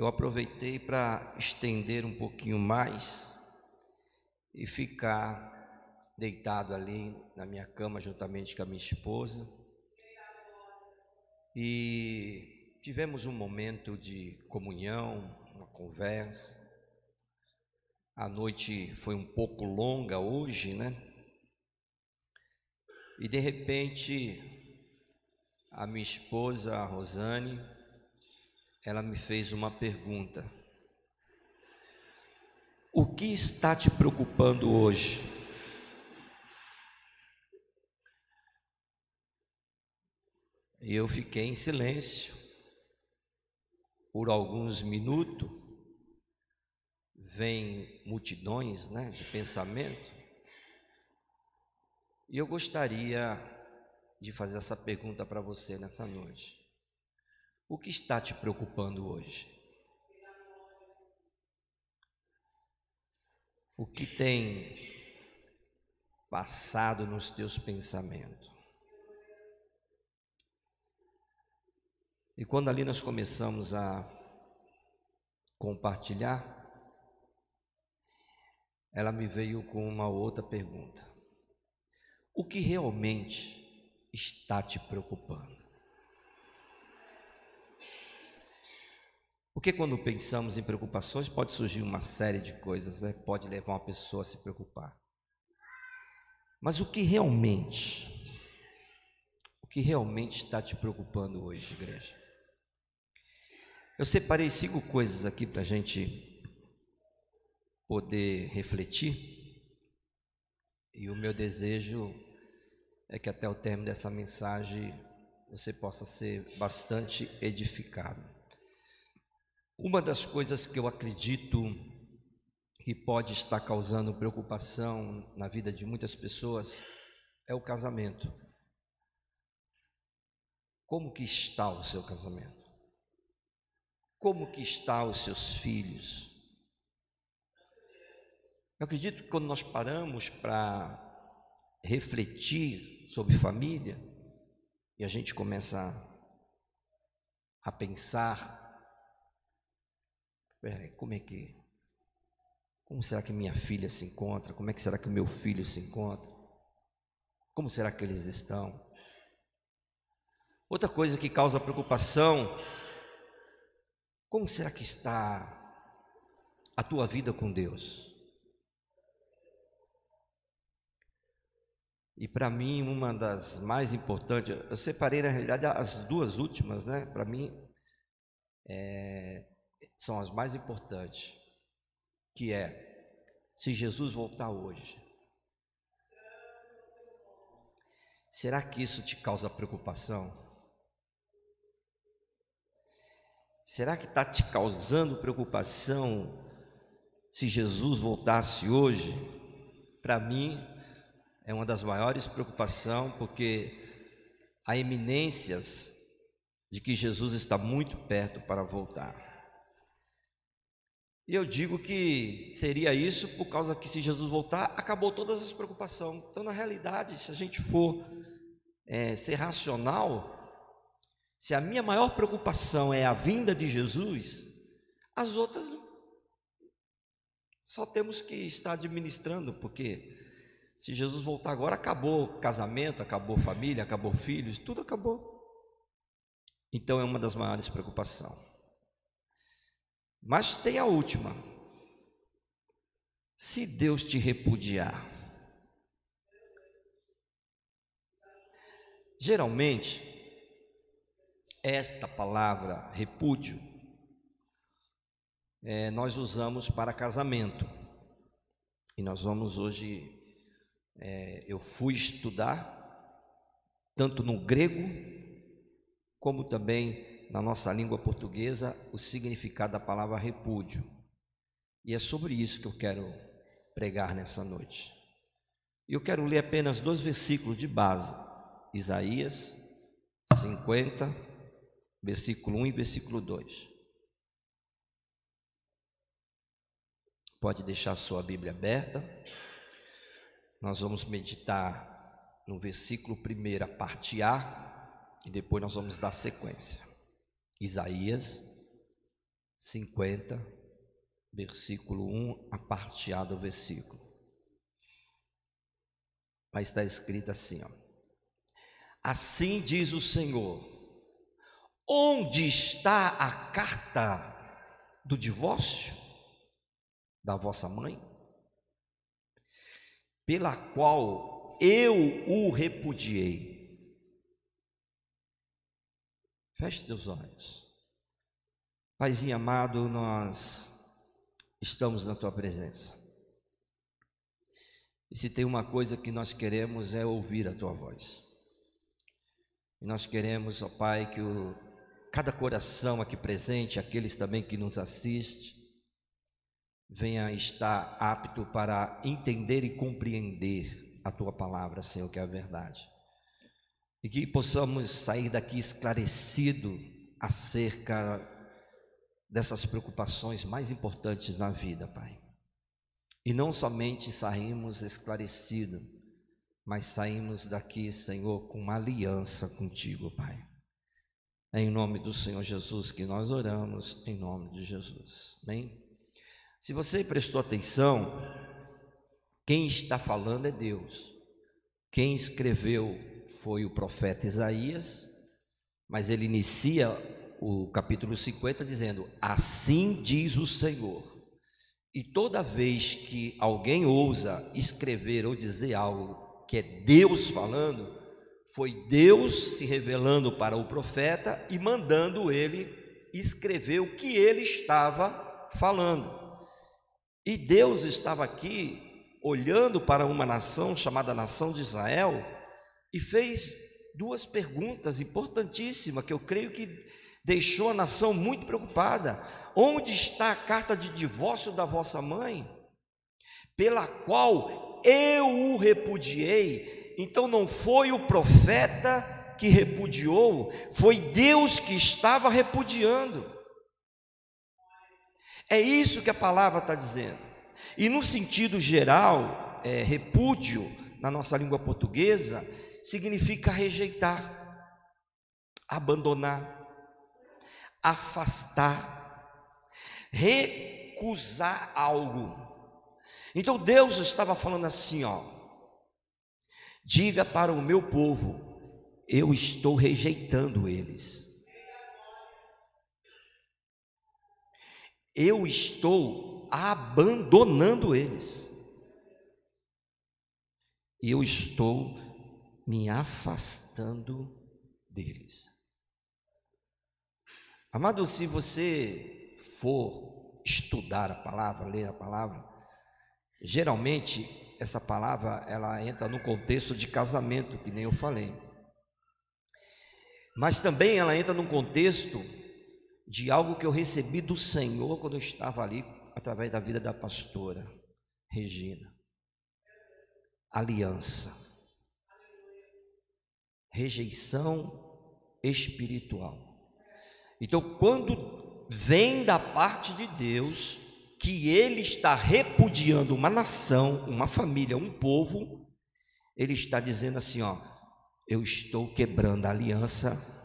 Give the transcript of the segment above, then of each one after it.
eu aproveitei para estender um pouquinho mais e ficar deitado ali na minha cama juntamente com a minha esposa. E tivemos um momento de comunhão, uma conversa. A noite foi um pouco longa hoje, né? E de repente, a minha esposa, a Rosane, ela me fez uma pergunta: o que está te preocupando hoje? E eu fiquei em silêncio por alguns minutos. Vem multidões, né, de pensamento. E eu gostaria de fazer essa pergunta para você nessa noite: o que está te preocupando hoje? O que tem passado nos teus pensamentos? E quando ali nós começamos a compartilhar, ela me veio com uma outra pergunta: o que realmente está te preocupando? Porque quando pensamos em preocupações, pode surgir uma série de coisas, né? Pode levar uma pessoa a se preocupar. Mas o que realmente está te preocupando hoje, igreja? Eu separei 5 coisas aqui para a gente poder refletir, e o meu desejo é que até o término dessa mensagem você possa ser bastante edificado. Uma das coisas que eu acredito que pode estar causando preocupação na vida de muitas pessoas é o casamento. Como que está o seu casamento? Como que está os seus filhos? Eu acredito que quando nós paramos para refletir sobre família e a gente começa a pensar: como será que minha filha se encontra? Como é que será que o meu filho se encontra? Como será que eles estão? Outra coisa que causa preocupação: como será que está a tua vida com Deus? E para mim, uma das mais importantes, eu separei na realidade as 2 últimas, né? Para mim, são as mais importantes, que é: se Jesus voltar hoje, será que isso te causa preocupação? Será que está te causando preocupação se Jesus voltasse hoje? Para mim, é uma das maiores preocupações, porque há eminências de que Jesus está muito perto para voltar. E eu digo que seria isso por causa que, se Jesus voltar, acabou todas as preocupações. Então, na realidade, se a gente for ser racional, se a minha maior preocupação é a vinda de Jesus, as outras só temos que estar administrando, porque se Jesus voltar agora, acabou casamento, acabou família, acabou filhos, tudo acabou. Então é uma das maiores preocupações. Mas tem a última: se Deus te repudiar. Geralmente, esta palavra repúdio nós usamos para casamento. E nós vamos hoje, eu fui estudar tanto no grego como também na nossa língua portuguesa o significado da palavra repúdio. E é sobre isso que eu quero pregar nessa noite. E eu quero ler apenas 2 versículos de base: Isaías 50, versículo 1 e versículo 2. Pode deixar a sua Bíblia aberta. Nós vamos meditar no versículo 1, a parte A, e depois nós vamos dar sequência. Isaías 50, versículo 1, a parte A do versículo. Mas está escrito assim, ó: assim diz o Senhor: onde está a carta do divórcio da vossa mãe, pela qual eu o repudiei? Feche teus olhos. Paizinho amado, nós estamos na tua presença. E se tem uma coisa que nós queremos é ouvir a tua voz. E nós queremos, ó Pai, que cada coração aqui presente, aqueles também que nos assistem, venha estar apto para entender e compreender a tua palavra, Senhor, que é a verdade. E que possamos sair daqui esclarecido acerca dessas preocupações mais importantes na vida, Pai. E não somente saímos esclarecidos, mas saímos daqui, Senhor, com uma aliança contigo, Pai. É em nome do Senhor Jesus que nós oramos, em nome de Jesus. Amém? Se você prestou atenção, quem está falando é Deus. Quem escreveu foi o profeta Isaías, mas ele inicia o capítulo 50 dizendo: assim diz o Senhor. E toda vez que alguém ousa escrever ou dizer algo que é Deus falando, foi Deus se revelando para o profeta e mandando ele escrever o que ele estava falando. E Deus estava aqui olhando para uma nação chamada nação de Israel e fez duas perguntas importantíssimas que eu creio que deixou a nação muito preocupada. Onde está a carta de divórcio da vossa mãe, pela qual eu o repudiei? Então não foi o profeta que repudiou, foi Deus que estava repudiando. É isso que a palavra está dizendo. E no sentido geral, repúdio, na nossa língua portuguesa, significa rejeitar, abandonar, afastar, recusar algo. Então Deus estava falando assim, ó: diga para o meu povo, eu estou rejeitando eles. Eu estou abandonando eles. Eu estou me afastando deles. Amado, se você for estudar a palavra, ler a palavra, geralmente essa palavra ela entra no contexto de casamento, que nem eu falei. Mas também ela entra no contexto de algo que eu recebi do Senhor quando eu estava ali, através da vida da pastora Regina. Aliança. Rejeição espiritual. Então, quando vem da parte de Deus que Ele está repudiando uma nação, uma família, um povo, Ele está dizendo assim, ó: eu estou quebrando a aliança.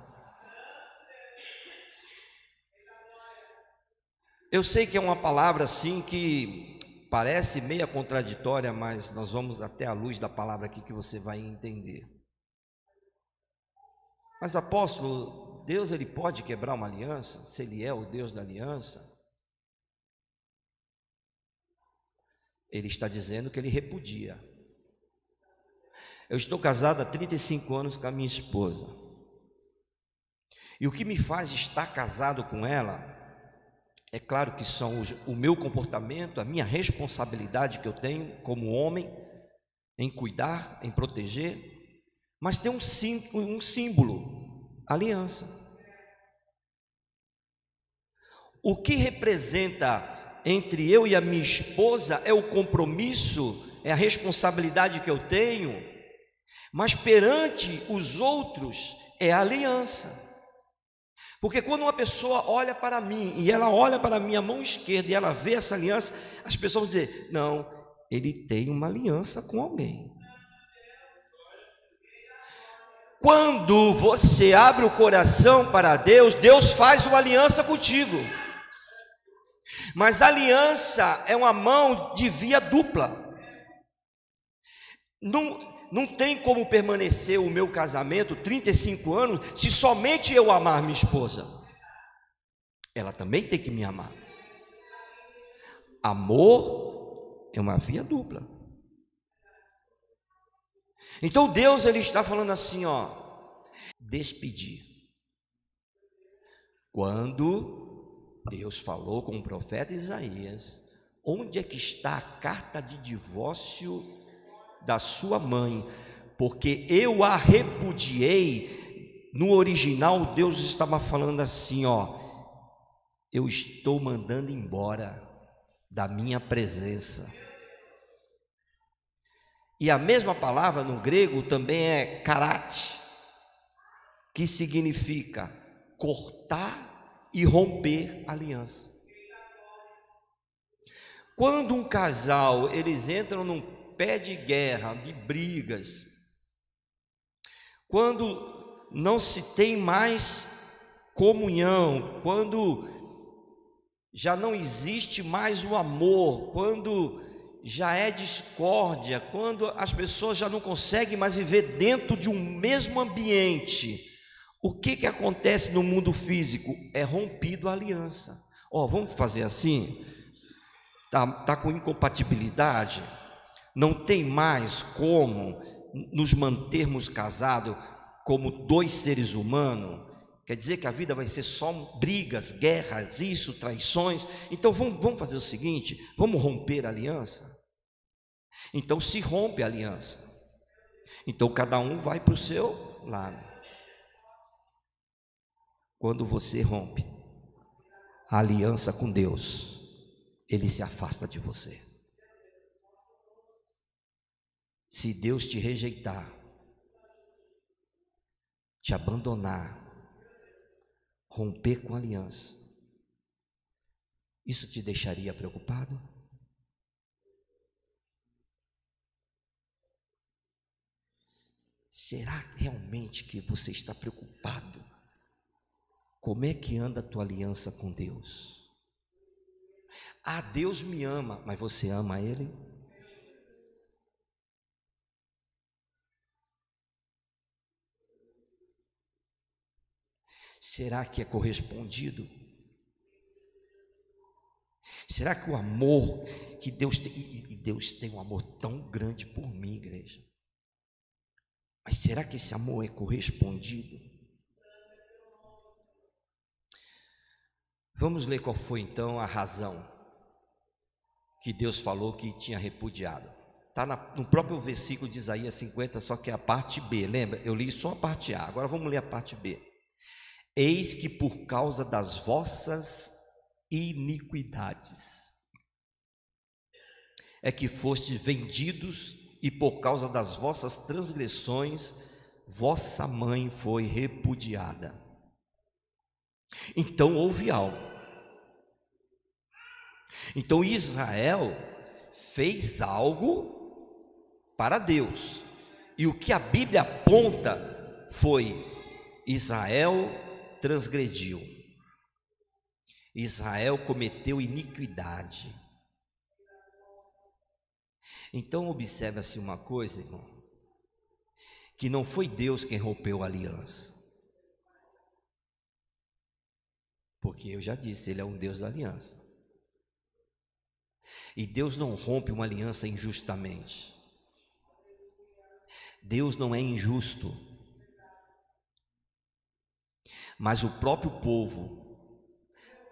Eu sei que é uma palavra assim que parece meia contraditória, mas nós vamos até a luz da palavra aqui que você vai entender. Mas apóstolo, Deus ele pode quebrar uma aliança? Se Ele é o Deus da aliança? Ele está dizendo que Ele repudia. Eu estou casado há 35 anos com a minha esposa. E o que me faz estar casado com ela, é claro que são o meu comportamento, a minha responsabilidade que eu tenho como homem, em cuidar, em proteger, mas tem um símbolo, aliança. O que representa entre eu e a minha esposa é o compromisso, é a responsabilidade que eu tenho, mas perante os outros é a aliança. Porque quando uma pessoa olha para mim e ela olha para a minha mão esquerda e ela vê essa aliança, as pessoas vão dizer: não, ele tem uma aliança com alguém. Quando você abre o coração para Deus, Deus faz uma aliança contigo. Mas a aliança é uma mão de via dupla. Não tem como permanecer o meu casamento 35 anos se somente eu amar minha esposa. Ela também tem que me amar. Amor é uma via dupla. Então Deus, ele está falando assim, despedir. Quando Deus falou com o profeta Isaías, onde é que está a carta de divórcio da sua mãe? Porque eu a repudiei. No original, Deus estava falando assim, eu estou mandando embora da minha presença. E a mesma palavra no grego também é karate, que significa cortar e romper aliança. Quando um casal, eles entram num pé de guerra, de brigas, quando não se tem mais comunhão, quando já não existe mais o amor, quando já é discórdia, quando as pessoas já não conseguem mais viver dentro de um mesmo ambiente, o que acontece no mundo físico? É rompido a aliança. Vamos fazer assim? Tá com incompatibilidade, não tem mais como nos mantermos casados como dois seres humanos. Quer dizer que a vida vai ser só brigas, guerras, traições. Então vamos fazer o seguinte, vamos romper a aliança. Então se rompe a aliança, então cada um vai para o seu lado. Quando você rompe a aliança com Deus, Ele se afasta de você. Se Deus te rejeitar, te abandonar, romper com a aliança, isso te deixaria preocupado? Será realmente que você está preocupado? Como é que anda a tua aliança com Deus? Deus me ama, mas você ama Ele? Será que é correspondido? Será que o amor que Deus tem, e Deus tem um amor tão grande por mim, igreja, mas será que esse amor é correspondido? Vamos ler qual foi então a razão que Deus falou que tinha repudiado. Está no próprio versículo de Isaías 50, só que é a parte B, lembra? Eu li só a parte A, agora vamos ler a parte B. Eis que por causa das vossas iniquidades é que fostes vendidos, e por causa das vossas transgressões vossa mãe foi repudiada. Então houve algo. Então Israel fez algo para Deus, e o que a Bíblia aponta foi: Israel transgrediu, Israel cometeu iniquidade. Então observa-se uma coisa, irmão, que não foi Deus quem rompeu a aliança, porque eu já disse, Ele é um Deus da aliança, e Deus não rompe uma aliança injustamente. Deus não é injusto, mas o próprio povo,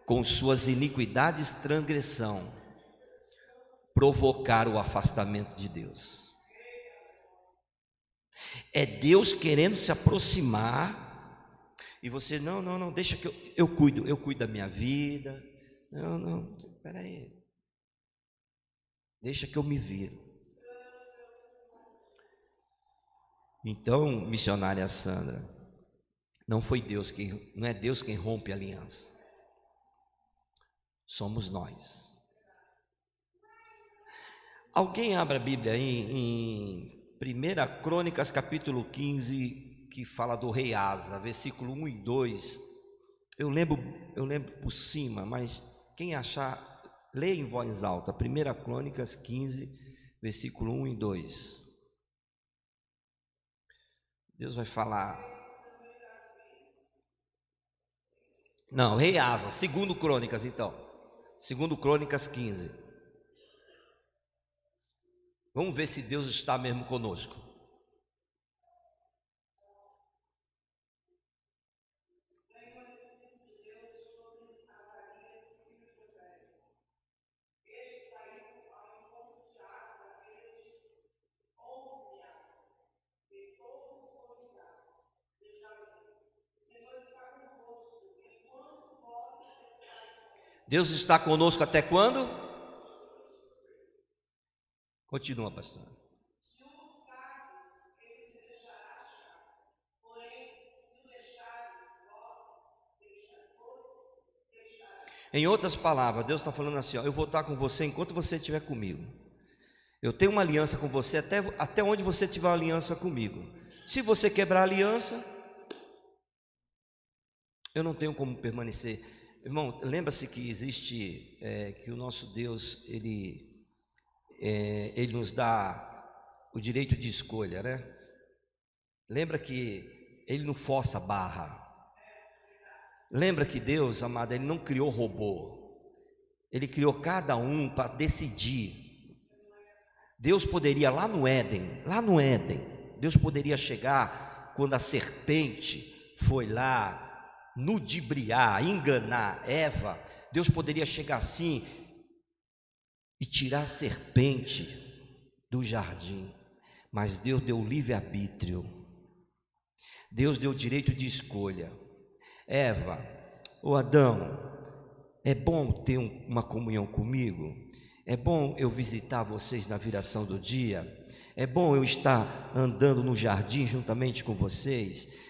com suas iniquidades e transgressão, provocaram o afastamento de Deus. É Deus querendo se aproximar, e você, não, deixa que eu cuido da minha vida. Não, espera aí, deixa que eu me viro. Então, missionária Sandra, não é Deus quem rompe a aliança, somos nós. Alguém abra a Bíblia aí em 1 Crônicas capítulo 15, que fala do rei Asa, versículo 1 e 2. Eu lembro por cima, mas quem achar, Leia em voz alta, 1 Crônicas 15, versículo 1 e 2. Deus vai falar. Não, rei Asa, 2 Crônicas então. 2 Crônicas 15. Vamos ver se Deus está mesmo conosco. Deus está conosco até quando? Continua, pastor. Em outras palavras, Deus está falando assim, ó, eu vou estar com você enquanto você estiver comigo. Eu tenho uma aliança com você até onde você tiver uma aliança comigo. Se você quebrar a aliança, eu não tenho como permanecer. Irmão, lembra-se que existe, que o nosso Deus, Ele nos dá o direito de escolha, né? Lembra que Ele não força a barra. Lembra que Deus, amado, Ele não criou robô. Ele criou cada um para decidir. Deus poderia lá no Éden, Deus poderia chegar quando a serpente foi lá ludibriar, enganar Eva. Deus poderia chegar assim e tirar a serpente do jardim, mas Deus deu livre-arbítrio. Deus deu direito de escolha. Eva, ou Adão, é bom ter uma comunhão comigo? É bom eu visitar vocês na viração do dia? É bom eu estar andando no jardim juntamente com vocês?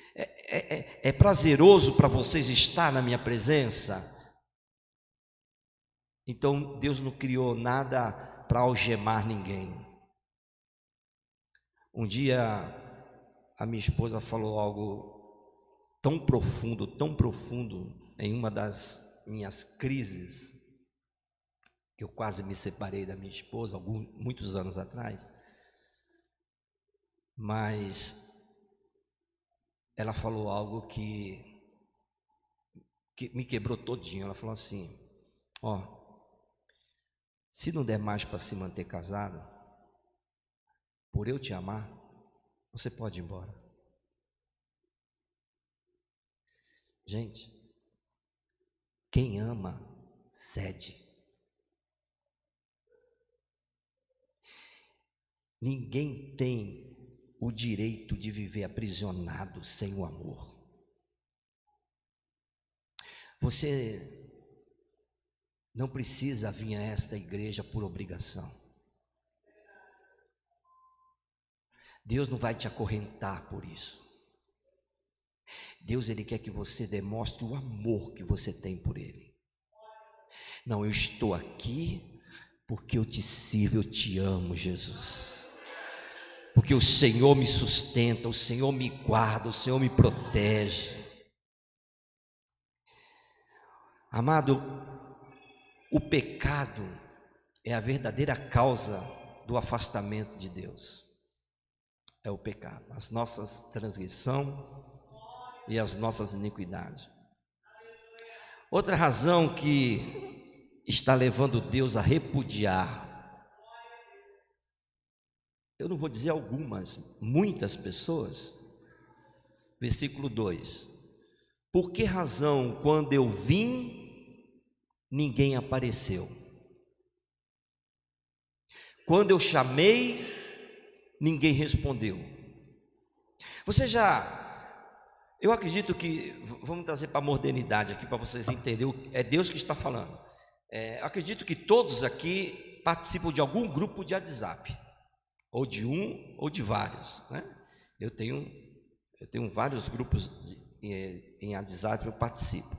É prazeroso para vocês estar na minha presença? Então Deus não criou nada para algemar ninguém. Um dia a minha esposa falou algo tão profundo em uma das minhas crises, que eu quase me separei da minha esposa muitos anos atrás, mas ela falou algo que me quebrou todinho. Ela falou assim, ó, se não der mais para se manter casado, por eu te amar, você pode ir embora. Gente, quem ama, cede. Ninguém tem o direito de viver aprisionado sem o amor. Você não precisa vir a esta igreja por obrigação. Deus não vai te acorrentar por isso. Deus, Ele quer que você demonstre o amor que você tem por Ele. Não, eu estou aqui porque eu te sirvo, eu te amo, Jesus. Porque o Senhor me sustenta, o Senhor me guarda, o Senhor me protege. Amado, o pecado é a verdadeira causa do afastamento de Deus. É o pecado, as nossas transgressões e as nossas iniquidades. Outra razão que está levando Deus a repudiar, eu não vou dizer algumas, muitas pessoas. Versículo 2: por que razão, quando eu vim, ninguém apareceu? Quando eu chamei, ninguém respondeu. Eu acredito que, vamos trazer para a modernidade aqui, para vocês entenderem, é Deus que está falando. Acredito que todos aqui participam de algum grupo de WhatsApp, ou de um, ou de vários, né? Eu tenho vários grupos em WhatsApp, eu participo.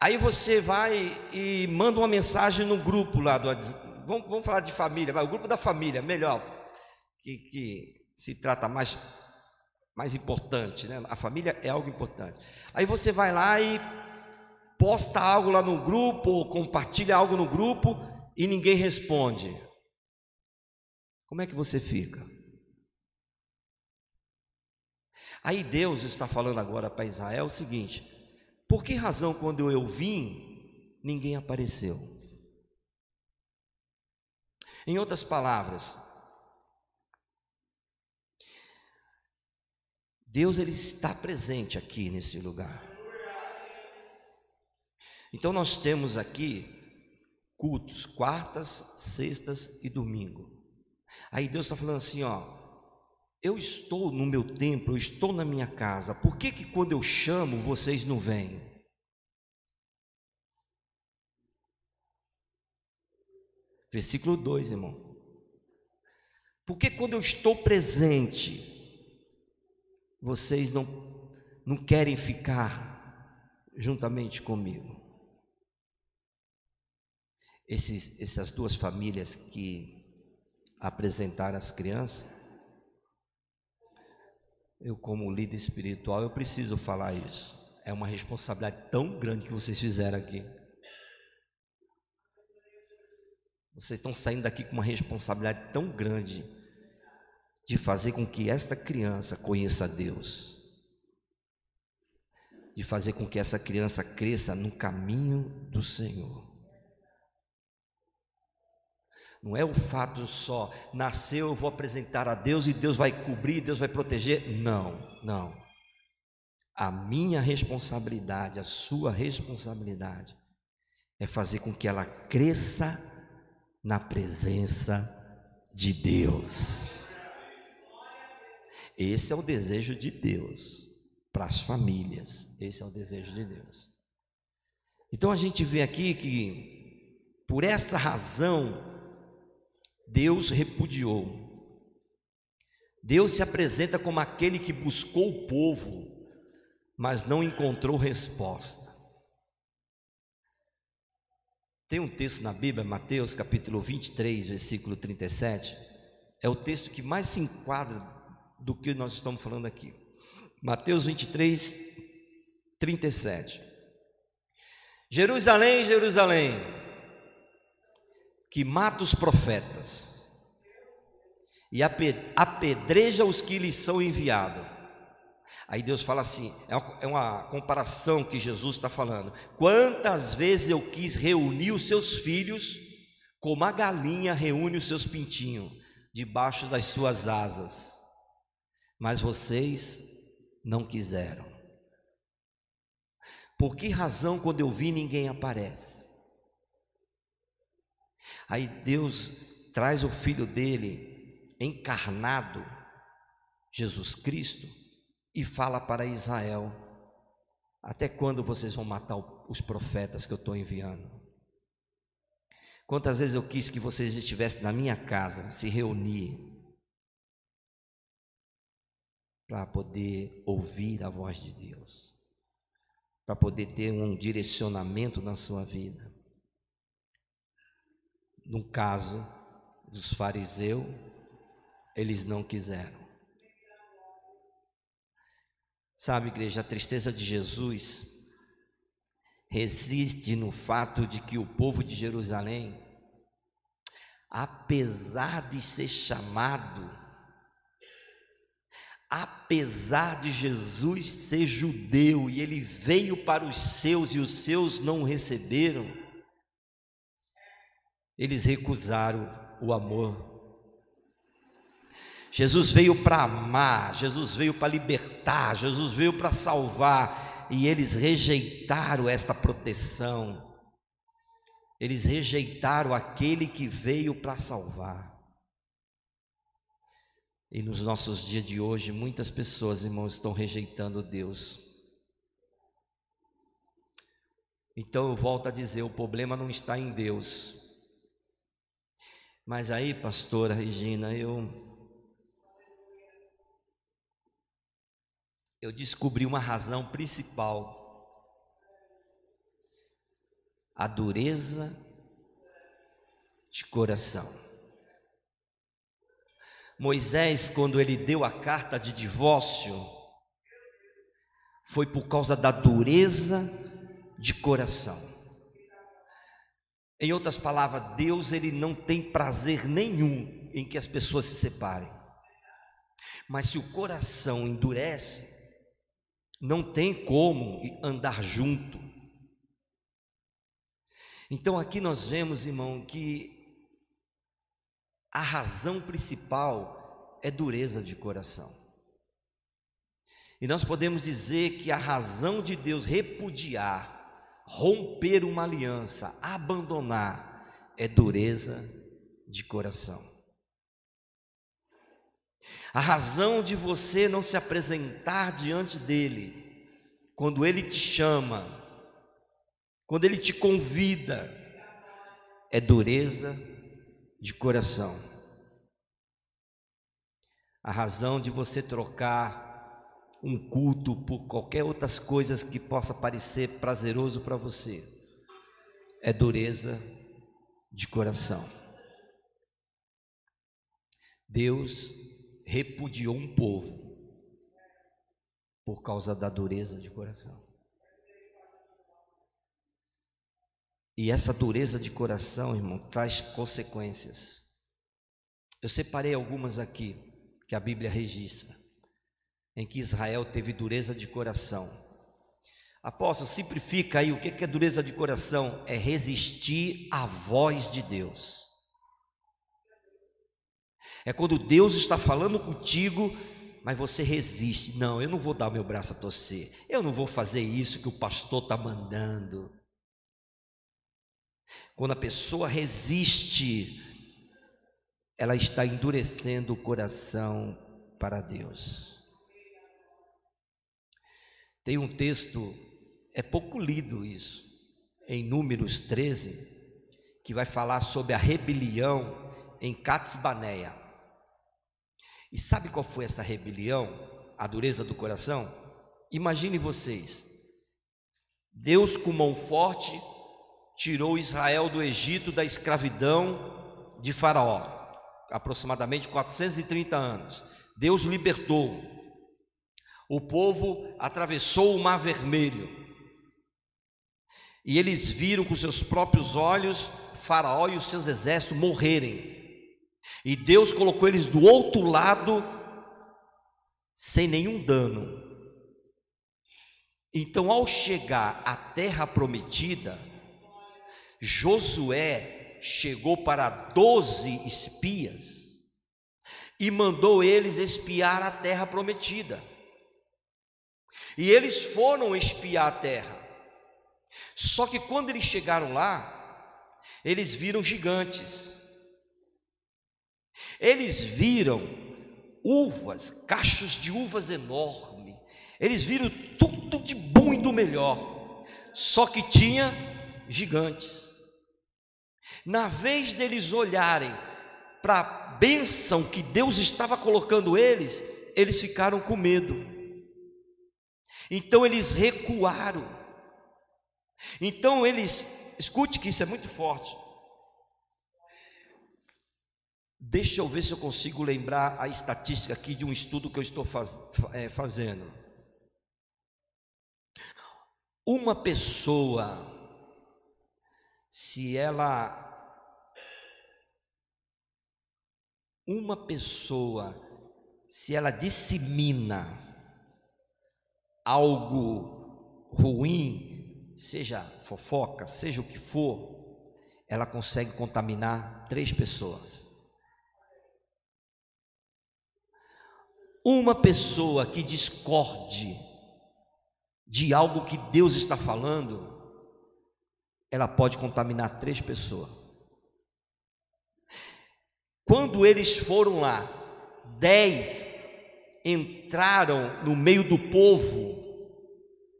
Aí você vai e manda uma mensagem no grupo lá do WhatsApp. Vamos falar de família, o grupo da família, melhor, que se trata mais importante, né? A família é algo importante. Aí você vai lá e posta algo lá no grupo, ou compartilha algo no grupo e ninguém responde. Como é que você fica? Aí Deus está falando agora para Israel o seguinte: por que razão quando eu vim, ninguém apareceu? Em outras palavras, Deus ele está presente aqui nesse lugar. Então nós temos aqui cultos quartas, sextas e domingo. Aí Deus está falando assim, ó: eu estou no meu templo, eu estou na minha casa, por que quando eu chamo vocês não vêm? Versículo 2, irmão. Por que quando eu estou presente, vocês não querem ficar juntamente comigo? Essas duas famílias que apresentaram as crianças, eu como líder espiritual, eu preciso falar isso. É uma responsabilidade tão grande que vocês fizeram aqui. Vocês estão saindo daqui com uma responsabilidade tão grande de fazer com que esta criança conheça Deus, de fazer com que essa criança cresça no caminho do Senhor. Não é o fato só, nasceu, eu vou apresentar a Deus e Deus vai cobrir, Deus vai proteger. Não. A minha responsabilidade, a sua responsabilidade é fazer com que ela cresça na presença de Deus. Esse é o desejo de Deus para as famílias. Esse é o desejo de Deus. Então a gente vê aqui que por essa razão Deus repudiou. Deus se apresenta como aquele que buscou o povo, mas não encontrou resposta. Tem um texto na Bíblia, Mateus capítulo 23, versículo 37. É o texto que mais se enquadra do que nós estamos falando aqui. Mateus 23, 37. Jerusalém, Jerusalém, que mata os profetas e apedreja os que lhes são enviados. Aí Deus fala assim, é uma comparação que Jesus está falando. Quantas vezes eu quis reunir os seus filhos, como a galinha reúne os seus pintinhos debaixo das suas asas, mas vocês não quiseram. Por que razão quando eu vi ninguém aparece? Aí Deus traz o filho dele encarnado, Jesus Cristo, e fala para Israel: até quando vocês vão matar os profetas que eu estou enviando? Quantas vezes eu quis que vocês estivessem na minha casa, se reunir, para poder ouvir a voz de Deus, para poder ter um direcionamento na sua vida. No caso dos fariseus, eles não quiseram. Sabe, igreja, a tristeza de Jesus reside no fato de que o povo de Jerusalém, apesar de ser chamado, apesar de Jesus ser judeu e ele veio para os seus e os seus não o receberam, eles recusaram o amor. Jesus veio para amar, Jesus veio para libertar, Jesus veio para salvar, e eles rejeitaram esta proteção, eles rejeitaram aquele que veio para salvar. E nos nossos dias de hoje, muitas pessoas, irmãos, estão rejeitando Deus. Então eu volto a dizer, o problema não está em Deus. Mas aí, pastora Regina, eu descobri uma razão principal: a dureza de coração. Moisés, quando ele deu a carta de divórcio, foi por causa da dureza de coração. Em outras palavras, Deus ele não tem prazer nenhum em que as pessoas se separem. Mas se o coração endurece, não tem como andar junto. Então aqui nós vemos, irmão, que a razão principal é dureza de coração. E nós podemos dizer que a razão de Deus repudiar, romper uma aliança, abandonar, é dureza de coração. A razão de você não se apresentar diante dele, quando ele te chama, quando ele te convida, é dureza de coração. A razão de você trocar um culto por qualquer outras coisas que possa parecer prazeroso para você, é dureza de coração. Deus repudiou um povo por causa da dureza de coração. E essa dureza de coração, irmão, traz consequências. Eu separei algumas aqui que a Bíblia registra, em que Israel teve dureza de coração. Apóstolo, simplifica aí, o que é dureza de coração? É resistir à voz de Deus. É quando Deus está falando contigo, mas você resiste. Não, eu não vou dar o meu braço a torcer. Eu não vou fazer isso que o pastor está mandando. Quando a pessoa resiste, ela está endurecendo o coração para Deus. Tem um texto, é pouco lido isso, em Números 13, que vai falar sobre a rebelião em Cades-Barneia. E sabe qual foi essa rebelião? A dureza do coração? Imagine vocês, Deus com mão forte tirou Israel do Egito, da escravidão de Faraó, aproximadamente 430 anos. Deus libertou. O povo atravessou o Mar Vermelho. E eles viram com seus próprios olhos Faraó e os seus exércitos morrerem. E Deus colocou eles do outro lado sem nenhum dano. Então, ao chegar à terra prometida, Josué chegou para 12 espias e mandou eles espiar a terra prometida. E eles foram espiar a terra. Só que quando eles chegaram lá, eles viram gigantes. Eles viram uvas, cachos de uvas enormes. Eles viram tudo de bom e do melhor. Só que tinha gigantes. Na vez deles olharem para a bênção que Deus estava colocando eles, eles ficaram com medo. Então eles recuaram. Então eles, escute que isso é muito forte. Deixa eu ver se eu consigo lembrar a estatística aqui de um estudo que eu estou fazendo. Uma pessoa, se ela dissemina algo ruim, seja fofoca, seja o que for, ela consegue contaminar 3 pessoas. Uma pessoa que discorde de algo que Deus está falando, ela pode contaminar 3 pessoas. Quando eles foram lá, 10 entraram no meio do povo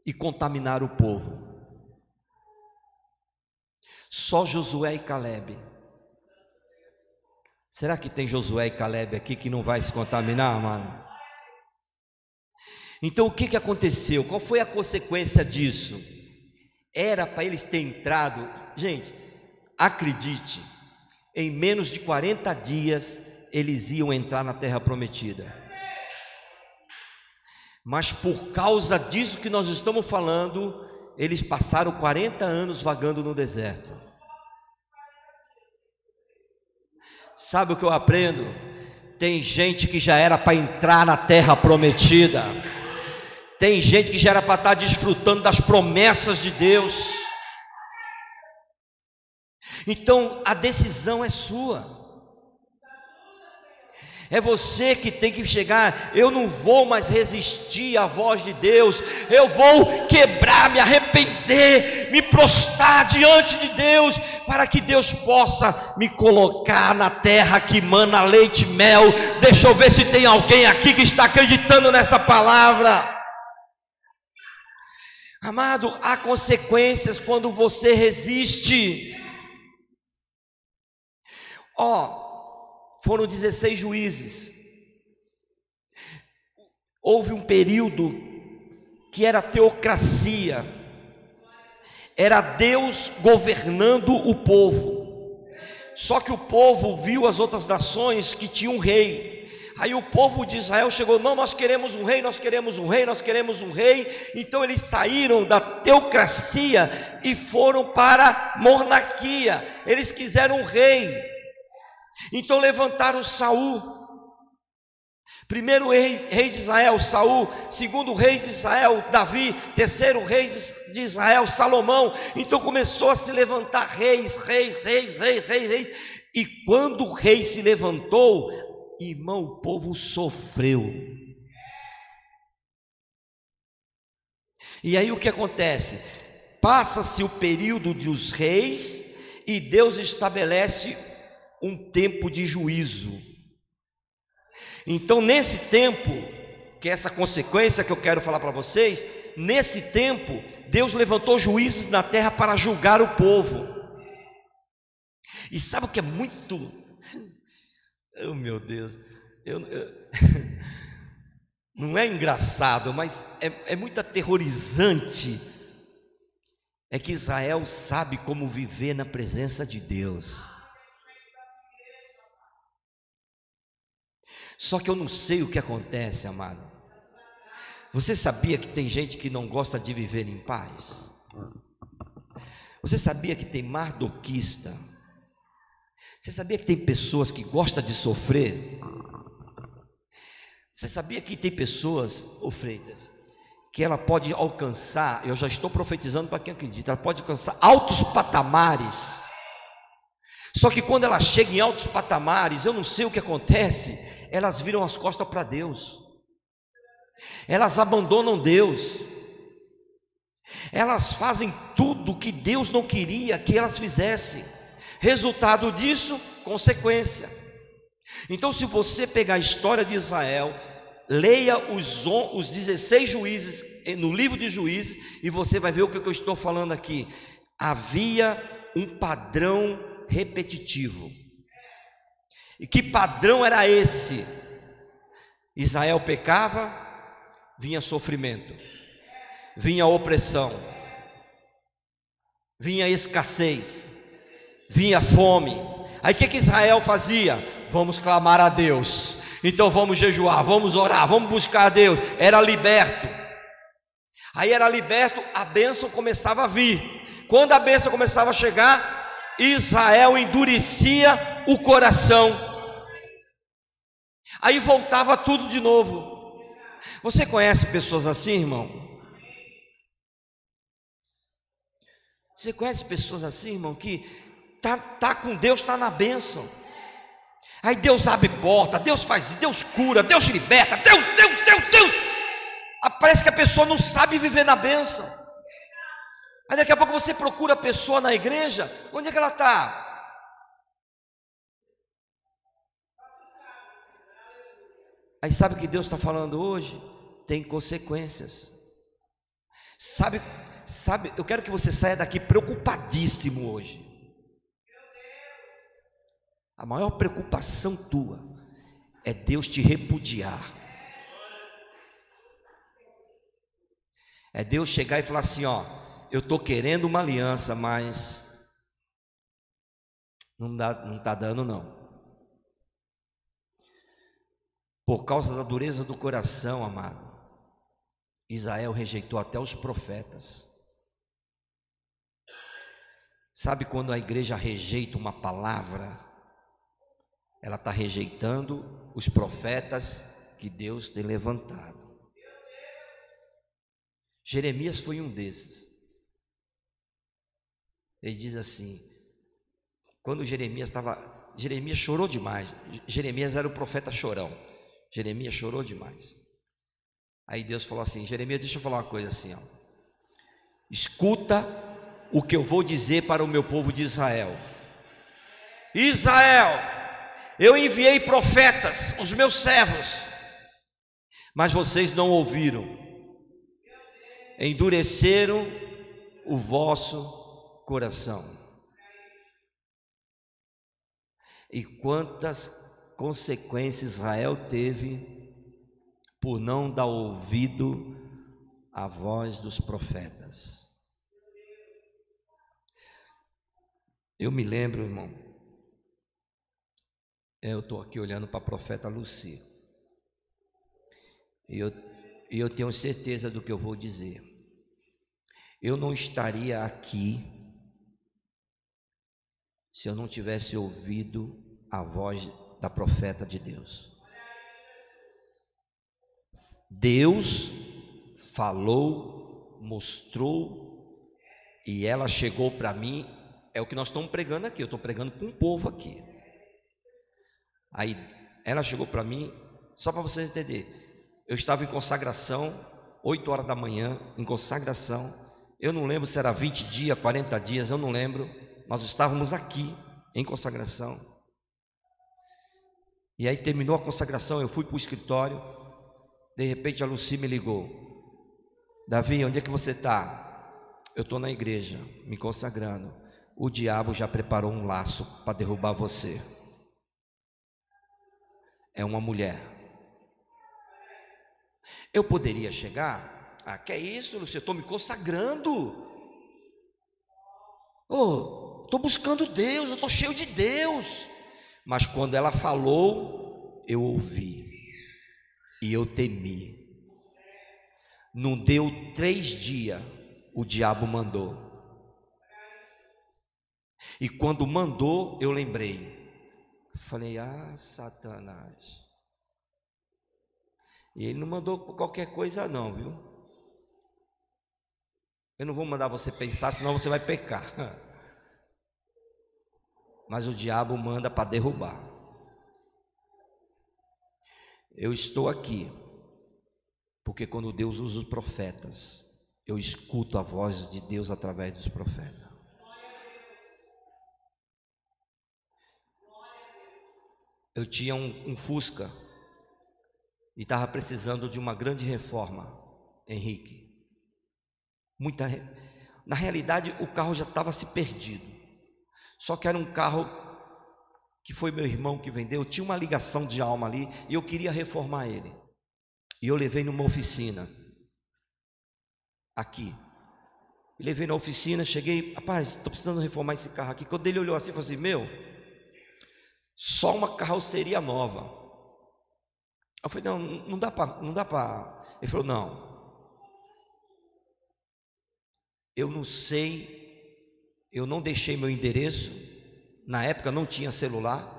e contaminaram o povo. Só Josué e Calebe. Será que tem Josué e Calebe aqui que não vai se contaminar, mano? Então o que aconteceu? Qual foi a consequência disso? Era para eles terem entrado, gente, acredite, em menos de 40 dias eles iam entrar na terra prometida. Mas por causa disso que nós estamos falando, eles passaram 40 anos vagando no deserto. Sabe o que eu aprendo? Tem gente que já era para entrar na terra prometida. Tem gente que já era para estar desfrutando das promessas de Deus. Então a decisão é sua. É você que tem que chegar. Eu não vou mais resistir à voz de Deus. Eu vou quebrar, me arrepender, me prostrar diante de Deus, para que Deus possa me colocar na terra que mana leite e mel. Deixa eu ver se tem alguém aqui que está acreditando nessa palavra. Amado, há consequências quando você resiste. Foram 16 juízes. Houve um período que era teocracia, era Deus governando o povo. Só que o povo viu as outras nações que tinham um rei. Aí o povo de Israel chegou: não, nós queremos um rei, nós queremos um rei, nós queremos um rei. Então eles saíram da teocracia e foram para a monarquia. Eles quiseram um rei. Então levantaram Saul, primeiro rei de Israel, Saul, segundo rei de Israel, Davi, terceiro rei de Israel, Salomão. Então começou a se levantar reis. E quando o rei se levantou, irmão, o povo sofreu. E aí o que acontece? Passa-se o período dos reis e Deus estabelece um tempo de juízo. Então nesse tempo, que é essa consequência que eu quero falar para vocês, nesse tempo Deus levantou juízes na terra para julgar o povo. E sabe o que é muito, oh meu Deus, não é engraçado, mas é muito aterrorizante. É que Israel sabe como viver na presença de Deus. Só que eu não sei o que acontece, amado. Você sabia que tem gente que não gosta de viver em paz? Você sabia que tem masoquista? Você sabia que tem pessoas que gostam de sofrer? Você sabia que tem pessoas, Freitas, que ela pode alcançar, eu já estou profetizando para quem acredita, ela pode alcançar altos patamares. Só que quando ela chega em altos patamares, eu não sei o que acontece, elas viram as costas para Deus, elas abandonam Deus, elas fazem tudo que Deus não queria que elas fizessem. Resultado disso, consequência. Então, se você pegar a história de Israel, leia os 16 juízes no livro de Juízes, e você vai ver o que eu estou falando aqui. Havia um padrão repetitivo. E que padrão era esse? Israel pecava, vinha sofrimento, vinha opressão, vinha escassez, vinha fome. Aí o que Israel fazia? Vamos clamar a Deus. Então vamos jejuar, vamos orar, vamos buscar a Deus. Era liberto. Aí era liberto, a bênção começava a vir. Quando a bênção começava a chegar, Israel endurecia o coração. Aí voltava tudo de novo. Você conhece pessoas assim, irmão? Você conhece pessoas assim, irmão, que tá com Deus, está na bênção. Aí Deus abre porta, Deus faz, Deus cura, Deus liberta, Deus. Parece que a pessoa não sabe viver na bênção. Aí daqui a pouco você procura a pessoa na igreja, onde é que ela está? Aí sabe o que Deus está falando hoje? Tem consequências. Sabe, eu quero que você saia daqui preocupadíssimo hoje. A maior preocupação tua é Deus te repudiar. É Deus chegar e falar assim, ó, eu estou querendo uma aliança, mas não está dando não. Por causa da dureza do coração, amado, Israel rejeitou até os profetas. Sabe quando a igreja rejeita uma palavra? Ela está rejeitando os profetas que Deus tem levantado. Jeremias foi um desses. Ele diz assim, quando Jeremias chorou demais. Jeremias era o profeta chorão. Jeremias chorou demais. Aí Deus falou assim, Jeremias, deixa eu falar uma coisa assim, ó. Escuta o que eu vou dizer para o meu povo de Israel. Israel, eu enviei profetas, os meus servos, mas vocês não ouviram. Endureceram o vosso coração. E quantas consequências Israel teve por não dar ouvido à voz dos profetas. Eu me lembro, irmão, eu estou aqui olhando para a profeta Luci, e eu tenho certeza do que eu vou dizer. Eu não estaria aqui se eu não tivesse ouvido a voz da profeta de Deus. Deus falou, mostrou, e ela chegou para mim. É o que nós estamos pregando aqui. Eu estou pregando para um povo aqui. Aí ela chegou para mim, só para vocês entenderem. Eu estava em consagração, 8 horas da manhã, em consagração. Eu não lembro se era 20 dias, 40 dias, eu não lembro. Nós estávamos aqui em consagração. E aí terminou a consagração, eu fui para o escritório. De repente a Luci me ligou. Davi, onde é que você está? Eu estou na igreja, me consagrando. O diabo já preparou um laço para derrubar você. É uma mulher. Eu poderia chegar, que é isso, Luci? Eu estou me consagrando. Estou buscando Deus, eu estou cheio de Deus. Mas quando ela falou, eu ouvi. E eu temi. Não deu 3 dias, o diabo mandou. E quando mandou, eu lembrei. Falei, Satanás. E ele não mandou qualquer coisa não, viu? Eu não vou mandar você pensar, senão você vai pecar. Mas o diabo manda para derrubar. Eu estou aqui, porque quando Deus usa os profetas, eu escuto a voz de Deus através dos profetas. Eu tinha um Fusca e estava precisando de uma grande reforma, Henrique. Na realidade, o carro já estava se perdido. Só que era um carro que foi meu irmão que vendeu. Tinha uma ligação de alma ali e eu queria reformar ele. E eu levei numa oficina aqui. Levei na oficina, cheguei, rapaz, estou precisando reformar esse carro aqui. Quando ele olhou assim, falou assim, meu, só uma carroceria nova. Eu falei, não dá para. Ele falou, não, eu não sei, eu não deixei meu endereço. Na época não tinha celular.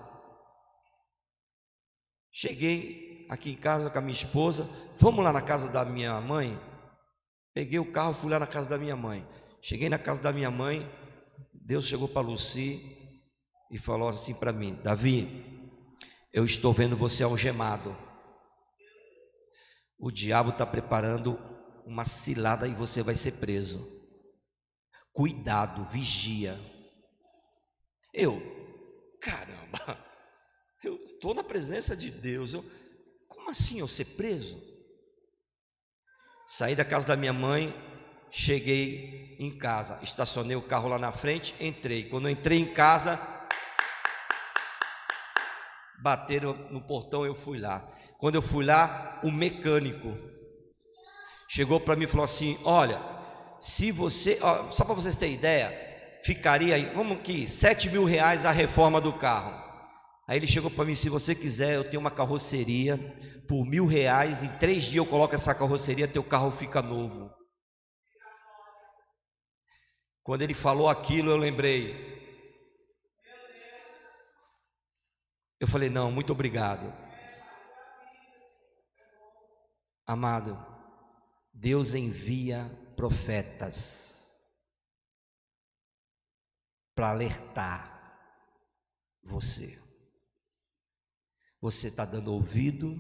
Cheguei aqui em casa com a minha esposa, vamos lá na casa da minha mãe. Peguei o carro, fui lá na casa da minha mãe. Cheguei na casa da minha mãe, Deus chegou para Luci e falou assim para mim, Davi, eu estou vendo você algemado. O diabo está preparando uma cilada e você vai ser preso. Cuidado, vigia. Caramba, eu estou na presença de Deus. Como assim eu ser preso? Saí da casa da minha mãe, cheguei em casa, estacionei o carro lá na frente, entrei. Quando eu entrei em casa, bateram no portão, eu fui lá. Quando eu fui lá, o mecânico chegou para mim e falou assim, olha, se você, só para vocês terem ideia, ficaria aí, vamos aqui, R$7.000 a reforma do carro. Aí ele chegou para mim, se você quiser, eu tenho uma carroceria por R$1.000, em 3 dias eu coloco essa carroceria, teu carro fica novo. Quando ele falou aquilo, eu lembrei. Eu falei, não, muito obrigado. Amado, Deus envia profetas para alertar você. Você está dando ouvido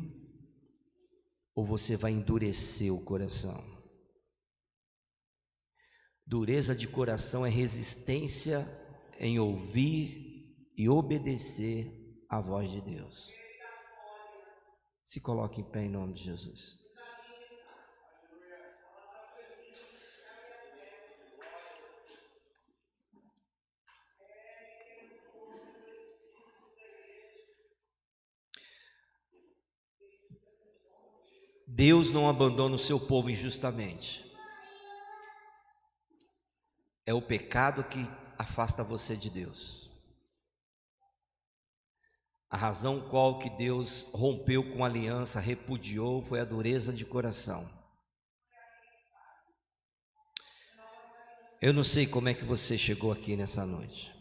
ou você vai endurecer o coração? Dureza de coração é resistência em ouvir e obedecer a voz de Deus. Se coloque em pé em nome de Jesus. Deus não abandona o seu povo injustamente. É o pecado que afasta você de Deus. A razão qual que Deus rompeu com a aliança, repudiou, foi a dureza de coração. Eu não sei como é que você chegou aqui nessa noite,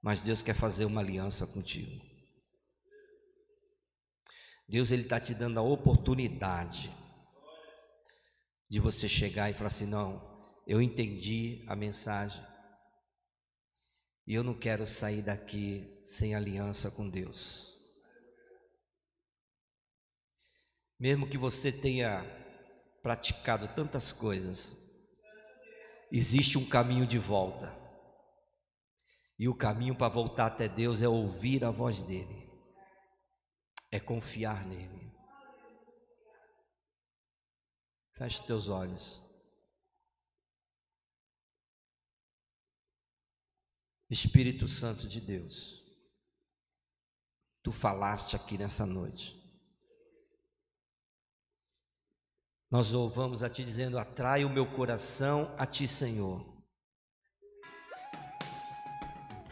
mas Deus quer fazer uma aliança contigo. Deus, Ele está te dando a oportunidade de você chegar e falar assim, não, eu entendi a mensagem e eu não quero sair daqui sem aliança com Deus. Mesmo que você tenha praticado tantas coisas, existe um caminho de volta. E o caminho para voltar até Deus é ouvir a voz dEle. É confiar nele. Feche teus olhos. Espírito Santo de Deus, tu falaste aqui nessa noite. Nós louvamos a ti dizendo, atrai o meu coração a ti, Senhor.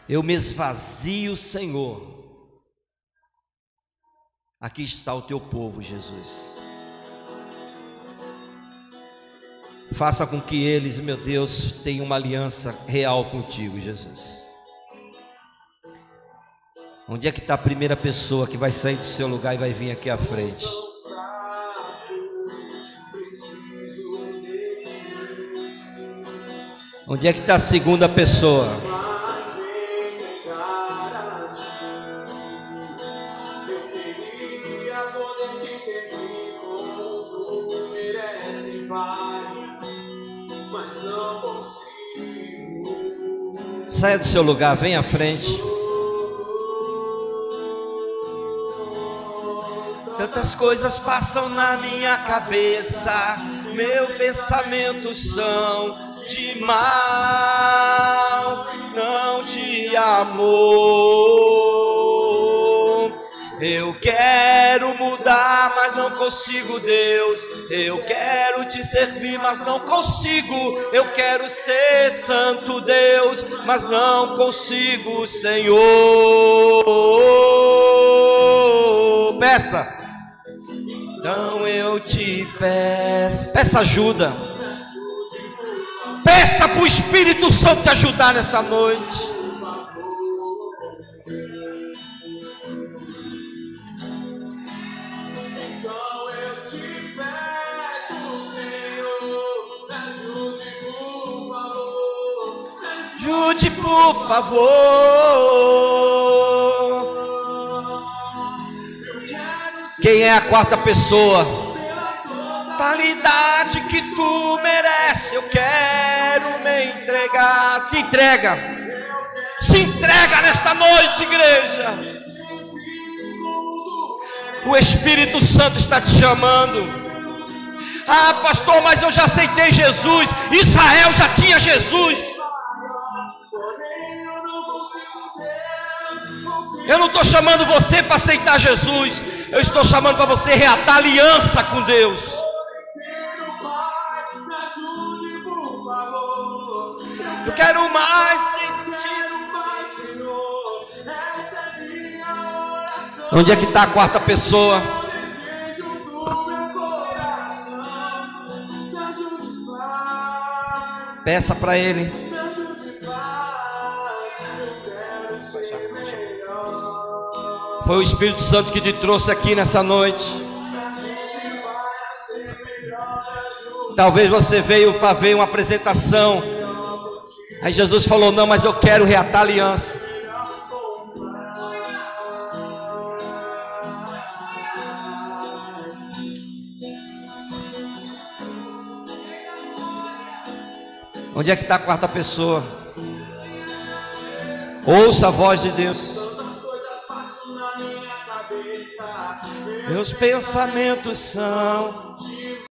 Eu me esvazio, Senhor. Aqui está o teu povo, Jesus. Faça com que eles, meu Deus, tenham uma aliança real contigo, Jesus. Onde é que está a primeira pessoa que vai sair do seu lugar e vai vir aqui à frente? Onde é que está a segunda pessoa? Saia do seu lugar, venha à frente. Tantas coisas passam na minha cabeça, meus pensamentos são de mal, não de amor. Eu quero mudar, mas não consigo, Deus. Eu quero te servir, mas não consigo. Eu quero ser santo, Deus, mas não consigo, Senhor. Peça. Então eu te peço, peça ajuda. Peça para o Espírito Santo te ajudar nessa noite. Então eu te peço, Senhor, me ajude por favor. Ajude por favor. Quem é a quarta pessoa? Totalidade que tu merece. Eu quero me entregar. Se entrega. Se entrega nesta noite, igreja. O Espírito Santo está te chamando. Ah, pastor, mas eu já aceitei Jesus. Israel já tinha Jesus. Eu não estou chamando você para aceitar Jesus. Eu estou chamando para você reatar aliança com Deus. Eu quero mais dentro de ti. Onde é que está a quarta pessoa? Peça para Ele. Foi o Espírito Santo que te trouxe aqui nessa noite. Talvez você veio para ver uma apresentação. Aí Jesus falou: não, mas eu quero reatar a aliança. Onde é que está a quarta pessoa? Ouça a voz de Deus. Meus pensamentos são